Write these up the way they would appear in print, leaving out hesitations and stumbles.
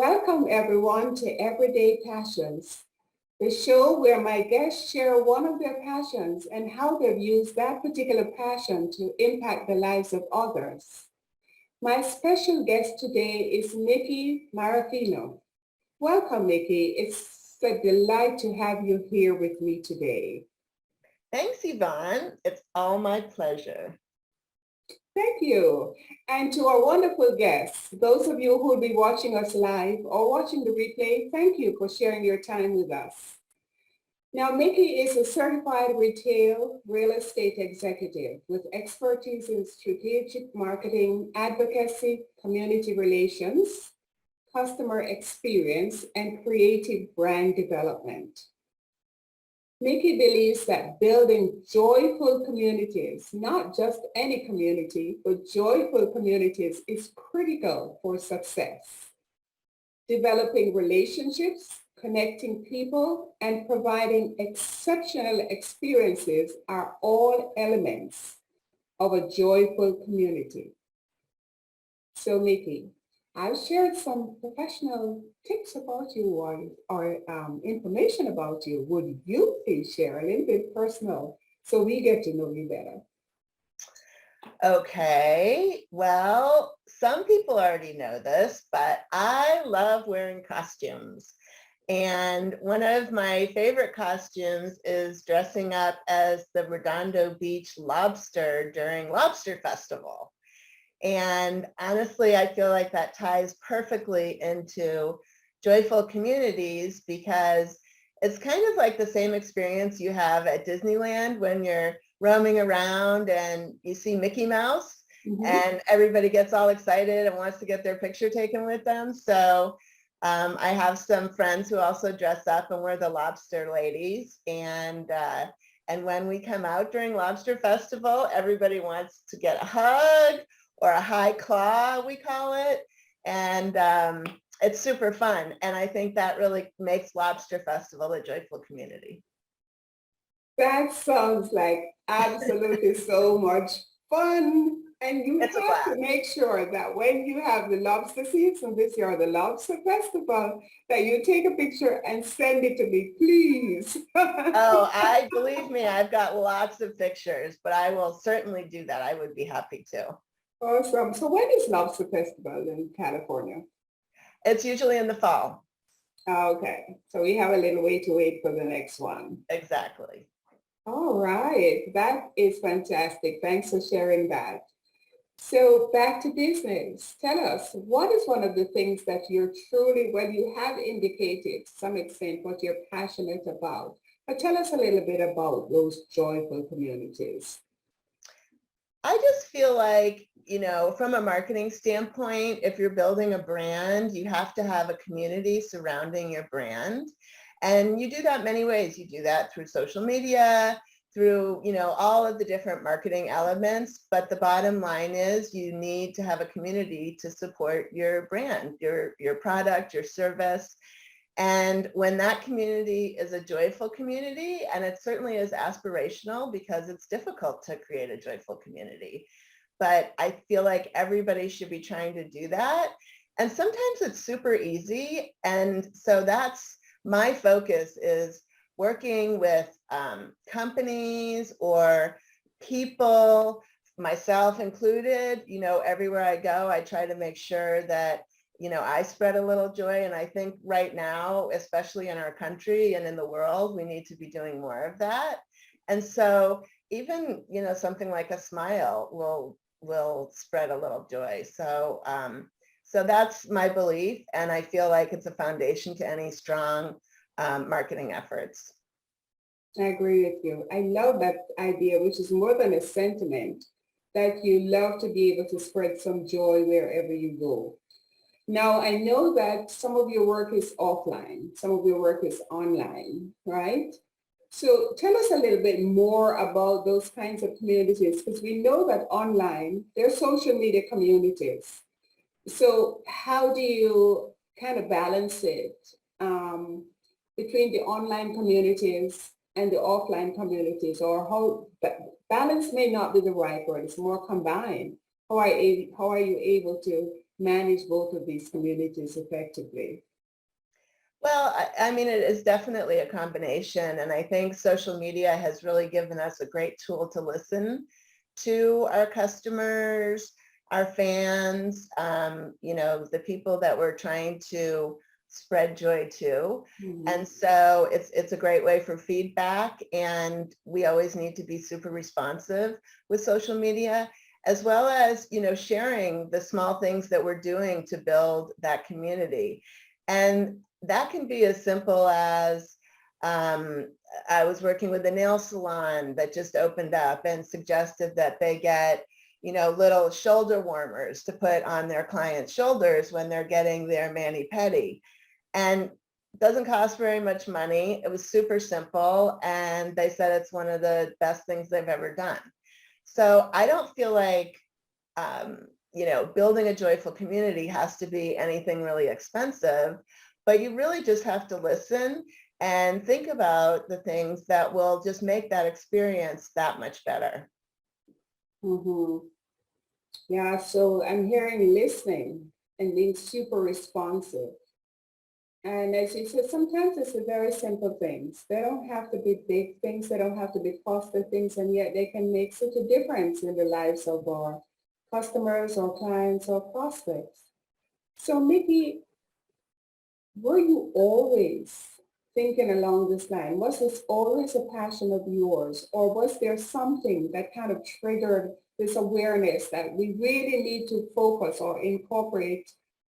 Welcome everyone to Everyday Passions, the show where my guests share one of their passions and how they've used that particular passion to impact the lives of others. My special guest today is Nikki Marrafino. Welcome, Nikki. It's a delight to have you here with me today. Thanks, Yvonne. It's all my pleasure. Thank you. And to our wonderful guests, those of you who will be watching us live or watching the replay, thank you for sharing your time with us. Now, Nikki is a certified retail real estate executive with expertise in strategic marketing, advocacy, community relations, customer experience, and creative brand development. Nikki believes that building joyful communities, not just any community, but joyful communities is critical for success. Developing relationships, connecting people, and providing exceptional experiences are all elements of a joyful community. So Nikki, I've shared some professional tips about you or information about you. Would you please share a little bit personal so we get to know you better? Okay, well, some people already know this, but I love wearing costumes. And one of my favorite costumes is dressing up as the Redondo Beach lobster during Lobster Festival. And honestly, I feel like that ties perfectly into joyful communities because it's kind of like the same experience you have at Disneyland when you're roaming around and you see Mickey Mouse and everybody gets all excited and wants to get their picture taken with them. So I have some friends who also dress up and we're the lobster ladies. And when we come out during Lobster Festival, everybody wants to get a hug or a high claw, we call it. And it's super fun. And I think that really makes Lobster Festival a joyful community. That sounds like absolutely so much fun. And you have to make sure that when you have the lobster season this year, the Lobster Festival, that you take a picture and send it to me, please. Oh, believe me, I've got lots of pictures, but I will certainly do that. I would be happy to. Awesome. So when is Lobster Festival in California? It's usually in the fall. Okay. So we have a little way to wait for the next one. Exactly. All right. That is fantastic. Thanks for sharing that. So back to business. Tell us, what is one of the things that you're truly, well, you have indicated to some extent what you're passionate about, but tell us a little bit about those joyful communities. I just feel like, from a marketing standpoint, if you're building a brand, you have to have a community surrounding your brand. And you do that many ways. You do that through social media, through, all of the different marketing elements. But the bottom line is you need to have a community to support your brand, your product, your service. And when that community is a joyful community, and it certainly is aspirational because it's difficult to create a joyful community, but I feel like everybody should be trying to do that. And sometimes it's super easy. And so that's my focus, is working with companies or people, myself included. Everywhere I go, I try to make sure that I spread a little joy. And I think right now, especially in our country and in the world, we need to be doing more of that. And so even, something like a smile will spread a little joy. So, so that's my belief. And I feel like it's a foundation to any strong marketing efforts. I agree with you. I love that idea, which is more than a sentiment, that you love to be able to spread some joy wherever you go. Now, I know that some of your work is offline, some of your work is online, right? So tell us a little bit more about those kinds of communities, because we know that online, they're social media communities. So how do you kind of balance it between the online communities and the offline communities, or how balance may not be the right word, it's more combined. How are you able to manage both of these communities effectively? Well, I mean, it is definitely a combination. And I think social media has really given us a great tool to listen to our customers, our fans, the people that we're trying to spread joy to. Mhm. And so it's a great way for feedback. And we always need to be super responsive with social media, as well as, sharing the small things that we're doing to build that community. And that can be as simple as um, I was working with a nail salon that just opened up and suggested that they get, little shoulder warmers to put on their clients' shoulders when they're getting their mani-pedi. And doesn't cost very much money. It was super simple. And they said it's one of the best things they've ever done. So I don't feel like, building a joyful community has to be anything really expensive, but you really just have to listen and think about the things that will just make that experience that much better. Mhm. Yeah, so I'm hearing listening and being super responsive. And as you said, sometimes it's the very simple things. They don't have to be big things. They don't have to be costly things, and yet they can make such a difference in the lives of our customers or clients or prospects. So Mickey, were you always thinking along this line? Was this always a passion of yours? Or was there something that kind of triggered this awareness that we really need to focus or incorporate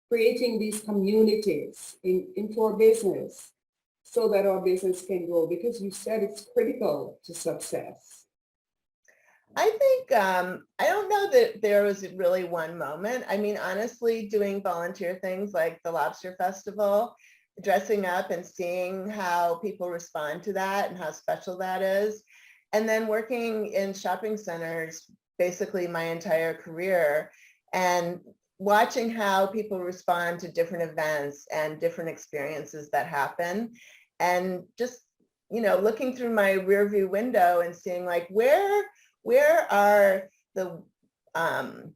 creating these communities into our business so that our business can grow? Because you said it's critical to success. I think, I don't know that there was really one moment. I mean, honestly, doing volunteer things like the Lobster Festival, dressing up and seeing how people respond to that and how special that is. And then working in shopping centers basically my entire career and watching how people respond to different events and different experiences that happen. And just, looking through my rear view window and seeing like where are um,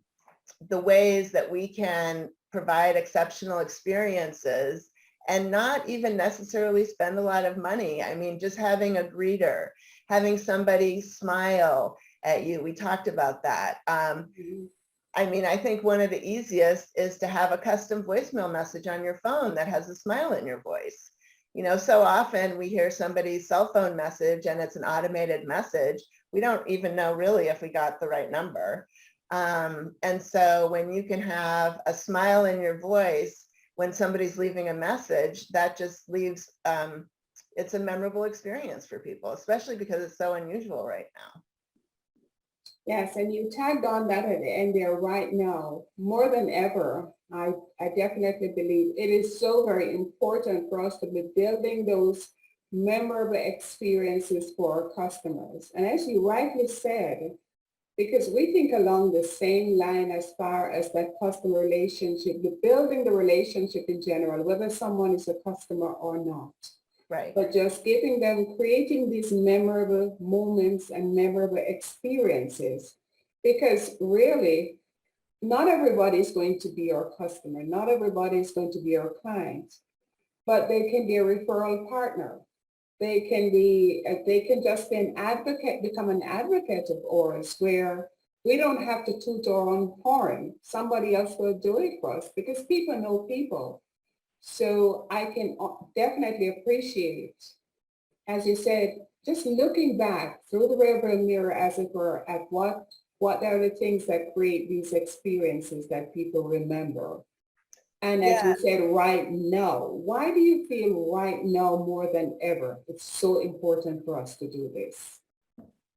the ways that we can provide exceptional experiences and not even necessarily spend a lot of money? I mean, just having a greeter, having somebody smile at you. We talked about that. Mhm. I mean, I think one of the easiest is to have a custom voicemail message on your phone that has a smile in your voice. So often we hear somebody's cell phone message and it's an automated message. We don't even know really if we got the right number. And so when you can have a smile in your voice when somebody's leaving a message, that just leaves, it's a memorable experience for people, especially because it's so unusual right now. Yes, and you tagged on that at the end there right now, more than ever. I definitely believe it is so very important for us to be building those memorable experiences for our customers. And as you rightly said, because we think along the same line as far as that customer relationship, the building the relationship in general, whether someone is a customer or not, Right. but just giving them, creating these memorable moments and memorable experiences. Because really, not everybody is going to be our customer. Not everybody is going to be our client, but they can be a referral partner. They can just be an advocate, become an advocate of ours where we don't have to toot our own horn. Somebody else will do it for us because people know people. So I can definitely appreciate, as you said, just looking back through the rearview mirror, as it were, at what are the things that create these experiences that people remember. And as Yeah. you said, right now, why do you feel right now more than ever it's so important for us to do this?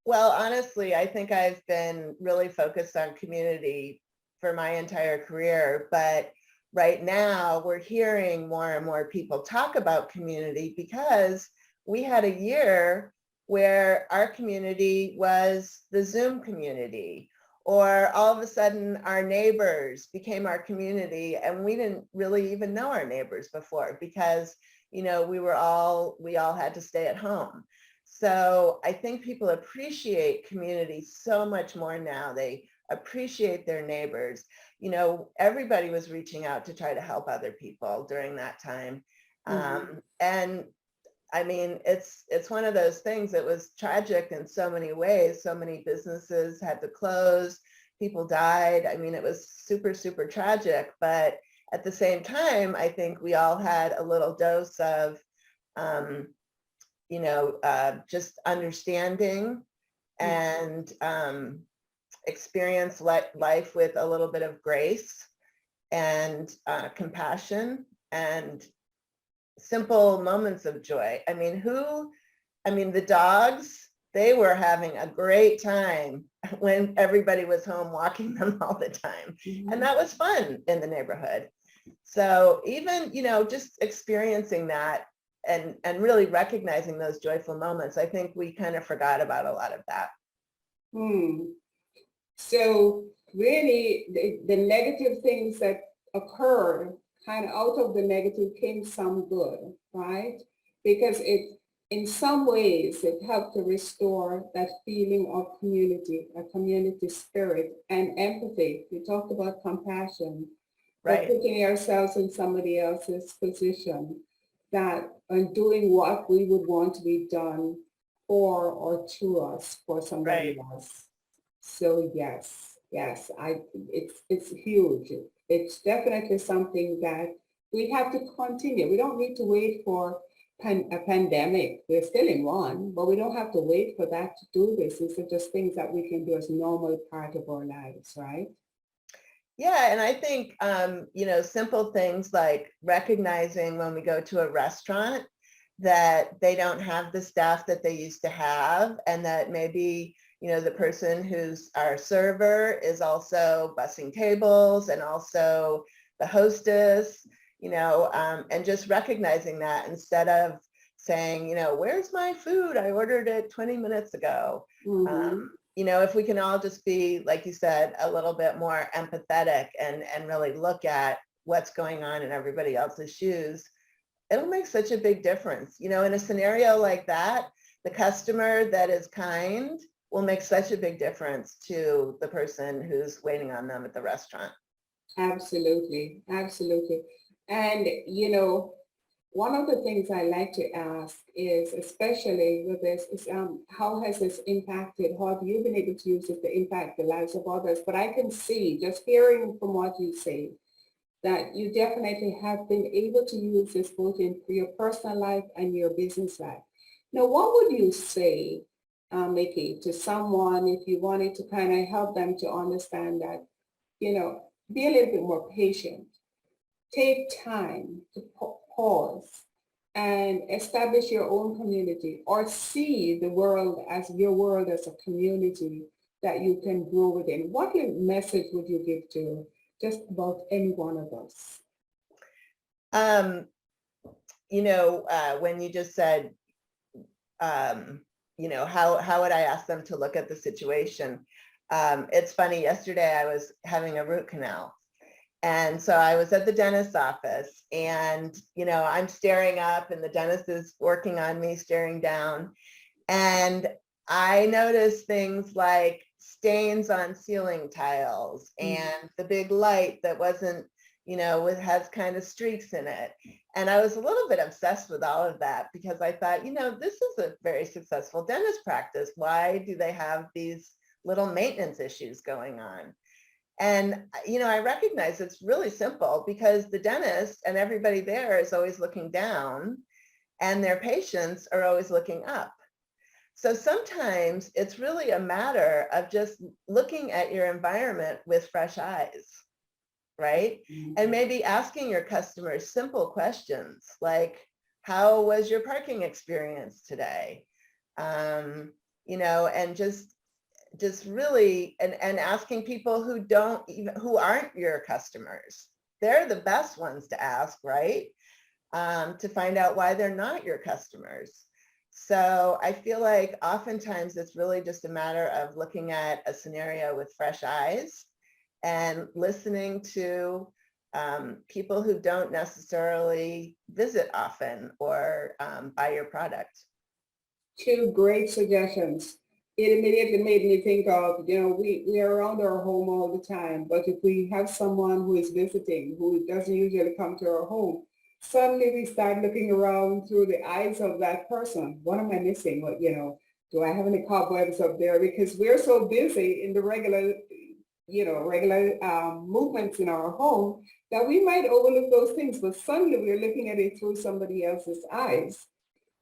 Well, honestly, I think I've been really focused on community for my entire career, but right now we're hearing more and more people talk about community because we had a year where our community was the Zoom community, or all of a sudden our neighbors became our community and we didn't really even know our neighbors before because, we all had to stay at home. So I think people appreciate community so much more now. They appreciate their neighbors. You know, everybody was reaching out to try to help other people during that time. And I mean, it's one of those things that was tragic in so many ways. So many businesses had to close, people died. I mean, it was super, super tragic. But at the same time, I think we all had a little dose of, just understanding and experience life with a little bit of grace and compassion and simple moments of joy. I mean, the dogs, they were having a great time when everybody was home walking them all the time. And that was fun in the neighborhood. So even, just experiencing that and really recognizing those joyful moments, I think we kind of forgot about a lot of that. So really the negative things that occurred, kind of out of the negative came some good, right? Because in some ways, it helped to restore that feeling of community, a community spirit and empathy. We talked about compassion, but putting ourselves in somebody else's position, that and doing what we would want to be done for or to us for somebody else. So yes, it's huge. It's definitely something that we have to continue. We don't need to wait for a pandemic. We're still in one, but we don't have to wait for that to do this. These are just things that we can do as a normal part of our lives, right? Yeah, and I think, simple things like recognizing when we go to a restaurant that they don't have the staff that they used to have, and that maybe, the person who's our server is also bussing tables and also the hostess, and just recognizing that instead of saying, where's my food? I ordered it 20 minutes ago. If we can all just be, like you said, a little bit more empathetic and really look at what's going on in everybody else's shoes, it'll make such a big difference. In a scenario like that, the customer that is kind will make such a big difference to the person who's waiting on them at the restaurant. Absolutely, absolutely. And, one of the things I like to ask is, especially with this, is how has this impacted, how have you been able to use it to impact the lives of others? But I can see, just hearing from what you say, that you definitely have been able to use this both in your personal life and your business life. Now, what would you say, Mickey, to someone if you wanted to kind of help them to understand that, be a little bit more patient, take time to pause and establish your own community, or see the world as your world as a community that you can grow within? What message would you give to just about any one of us? When you just said, how would I ask them to look at the situation? It's funny, yesterday I was having a root canal. And so I was at the dentist's office and, I'm staring up and the dentist is working on me, staring down. And I noticed things like stains on ceiling tiles and the big light that wasn't, has kind of streaks in it. And I was a little bit obsessed with all of that because I thought, this is a very successful dentist practice. Why do they have these little maintenance issues going on? And, I recognize it's really simple because the dentist and everybody there is always looking down and their patients are always looking up. So sometimes it's really a matter of just looking at your environment with fresh eyes, right? And maybe asking your customers simple questions like, how was your parking experience today? And just really, and asking people who aren't your customers. They're the best ones to ask, right? To find out why they're not your customers. So I feel like oftentimes it's really just a matter of looking at a scenario with fresh eyes and listening to people who don't necessarily visit often or buy your product. Two great suggestions. it immediately made me think of, we are around our home all the time, but if we have someone who is visiting, who doesn't usually come to our home, suddenly we start looking around through the eyes of that person. What am I missing? What, do I have any cobwebs up there? Because we're so busy in the regular movements in our home that we might overlook those things, but suddenly we're looking at it through somebody else's eyes.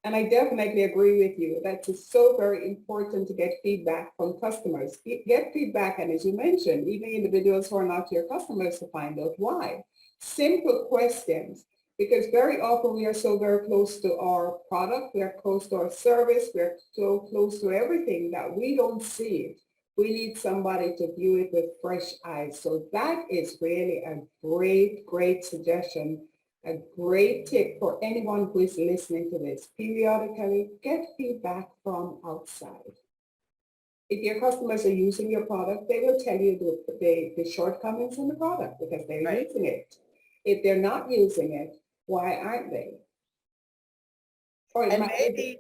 And I definitely agree with you. That is so very important to get feedback from customers. Get feedback, and as you mentioned, even individuals who are not your customers, to find out why. Simple questions, because very often we are so very close to our product, we are close to our service, we're so close to everything that we don't see it. We need somebody to view it with fresh eyes. So that is really a great, great suggestion, a great tip for anyone who is listening to this. Periodically get feedback from outside. If your customers are using your product, they will tell you the shortcomings in the product because they're Right. using it. If they're not using it, why aren't they? Or it And might be,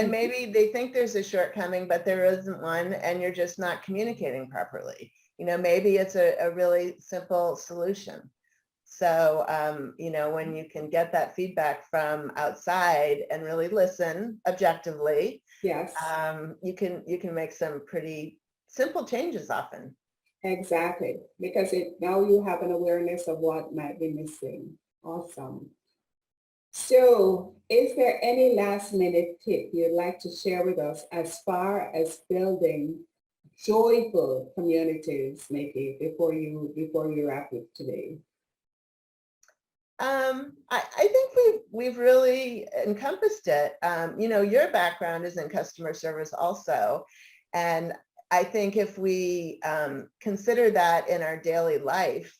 maybe they think there's a shortcoming, but there isn't one, and you're just not communicating properly. Maybe it's a really simple solution. So, when you can get that feedback from outside and really listen objectively, yes, you can make some pretty simple changes often. exactly. Because now you have an awareness of what might be missing. Awesome. So is there any last minute tip you'd like to share with us as far as building joyful communities, Nikki, before you wrap it today? I think we've really encompassed it. Your background is in customer service also. And I think if we consider that in our daily life,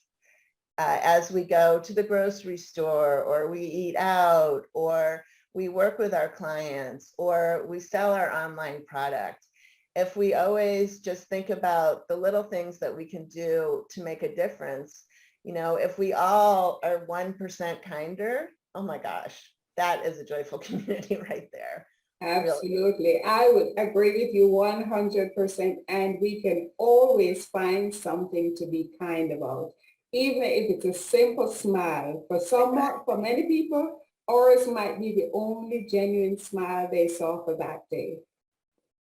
as we go to the grocery store, or we eat out, or we work with our clients, or we sell our online product, if we always just think about the little things that we can do to make a difference, if we all are 1% kinder, oh my gosh, that is a joyful community right there. Really. Absolutely. I would agree with you 100%. And we can always find something to be kind about, even if it's a simple smile. For many people, ours might be the only genuine smile they saw for that day.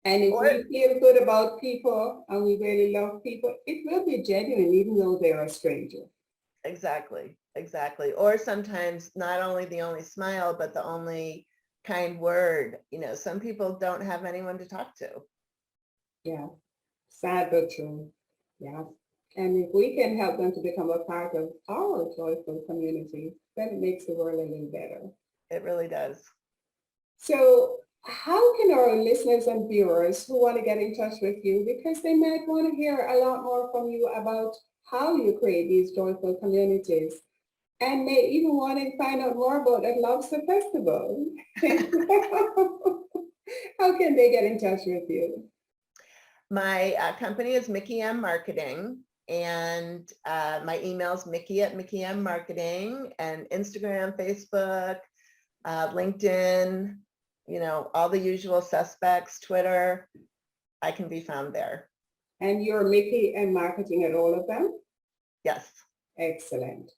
And if Or we feel good about people and we really love people, it will be genuine, even though they're a stranger. exactly. Or sometimes not only the only smile, but the only kind word. Some people don't have anyone to talk to. Yeah, sad but true. Yeah. And if we can help them to become a part of our joyful community, then it makes the world a little better. It really does. So how can our listeners and viewers who want to get in touch with you, because they might want to hear a lot more from you about how you create these joyful communities, and may even want to find out more about that Lobster Festival. How can they get in touch with you? My company is Mickey M Marketing, and my email is Mickey@MickeyM Marketing, and Instagram, Facebook, LinkedIn, all the usual suspects, Twitter. I can be found there. And you're Mickey and marketing at all of them? Yes. Excellent.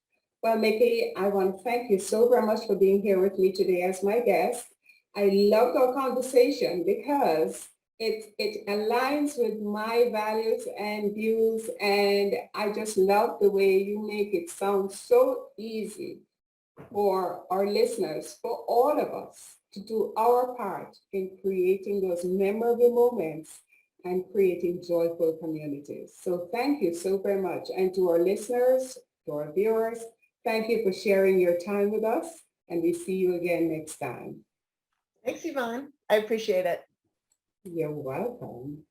Well, Mickey, I want to thank you so very much for being here with me today as my guest. I loved our conversation because it aligns with my values and views, and I just love the way you make it sound so easy for our listeners, for all of us, to do our part in creating those memorable moments and creating joyful communities. So thank you so very much. And to our listeners, to our viewers, thank you for sharing your time with us, and we see you again next time. Thanks, Yvonne. I appreciate it. You're welcome.